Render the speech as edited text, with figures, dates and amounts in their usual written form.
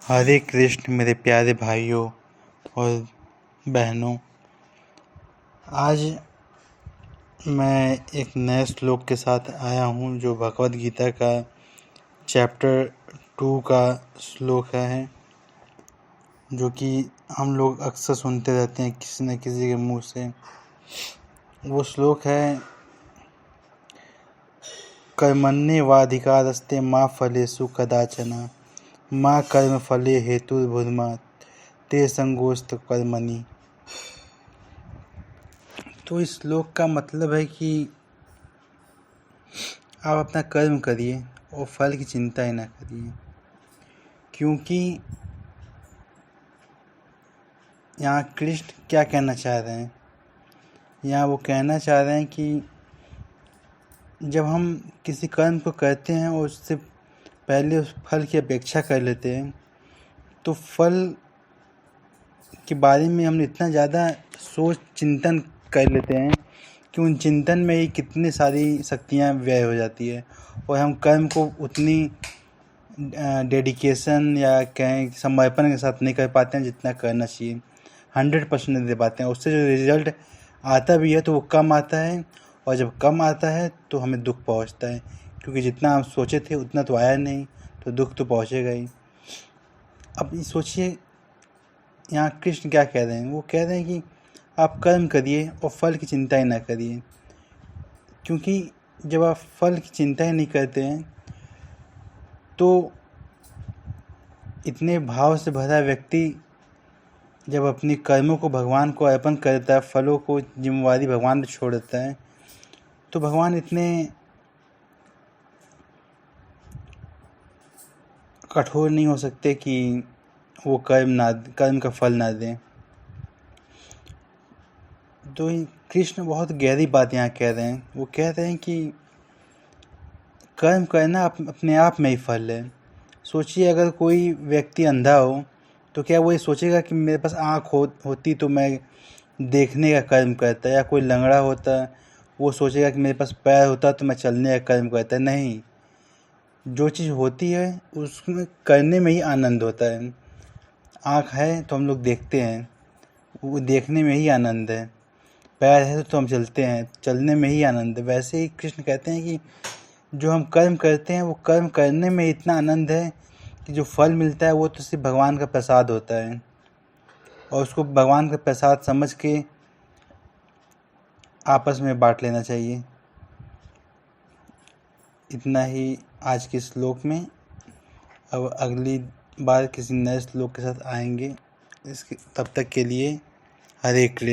हरे कृष्ण मेरे प्यारे भाइयों और बहनों। आज मैं एक नए श्लोक के साथ आया हूँ जो भगवद गीता का चैप्टर 2 का श्लोक है, जो कि हम लोग अक्सर सुनते रहते हैं किसी न किसी के मुंह से। वो श्लोक है, कर्मण्येवाधिकारस्ते मा फलेषु कदाचन माँ कर्म फले हेतुर्भुर्मा ते संगोस्त कर्मणि। तो इस श्लोक का मतलब है कि आप अपना कर्म करिए और फल की चिंता ही ना करिए, क्योंकि यहाँ कृष्ण क्या कहना चाह रहे हैं। यहाँ वो कहना चाह रहे हैं कि जब हम किसी कर्म को करते हैं और उससे पहले उस फल की अपेक्षा कर लेते हैं, तो फल के बारे में हम इतना ज़्यादा सोच चिंतन कर लेते हैं कि उन चिंतन में ही कितनी सारी शक्तियाँ व्यय हो जाती है और हम कर्म को उतनी डेडिकेशन या कहें समर्पण के साथ नहीं कर पाते हैं जितना करना चाहिए। 100% नहीं दे पाते हैं। उससे जो रिज़ल्ट आता भी है तो वो कम आता है, और जब कम आता है तो हमें दुख पहुंचता है, क्योंकि जितना हम सोचे थे उतना तो आया नहीं, तो दुख तो पहुंचेगा ही। अब सोचिए यहाँ कृष्ण क्या कह रहे हैं। वो कह रहे हैं कि आप कर्म करिए और फल की चिंता ही ना करिए, क्योंकि जब आप फल की चिंता ही नहीं करते हैं तो इतने भाव से भरा व्यक्ति जब अपनी कर्मों को भगवान को अर्पण करता है, फलों को जिम्मेवारी भगवान पर छोड़ देता है, तो भगवान इतने कठोर नहीं हो सकते कि वो कर्म का फल ना दें। तो कृष्ण बहुत गहरी बात यहाँ कह रहे हैं। वो कह रहे हैं कि कर्म करना अपने आप में ही फल है। सोचिए, अगर कोई व्यक्ति अंधा हो तो क्या वो ये सोचेगा कि मेरे पास आँख होती तो मैं देखने का कर्म करता, या कोई लंगड़ा होता वो सोचेगा कि मेरे पास पैर होता तो मैं चलने का कर्म करता। नहीं, जो चीज़ होती है उसमें करने में ही आनंद होता है। आँख है तो हम लोग देखते हैं, वो देखने में ही आनंद है। पैर है तो हम चलते हैं, चलने में ही आनंद है। वैसे ही कृष्ण कहते हैं कि जो हम कर्म करते हैं वो कर्म करने में इतना आनंद है कि जो फल मिलता है वो तो सिर्फ भगवान का प्रसाद होता है, और उसको भगवान का प्रसाद समझ के आपस में बांट लेना चाहिए। इतना ही आज के श्लोक में। अब अगली बार किसी नए श्लोक के साथ आएंगे। तब तक के लिए हरे कृष्ण।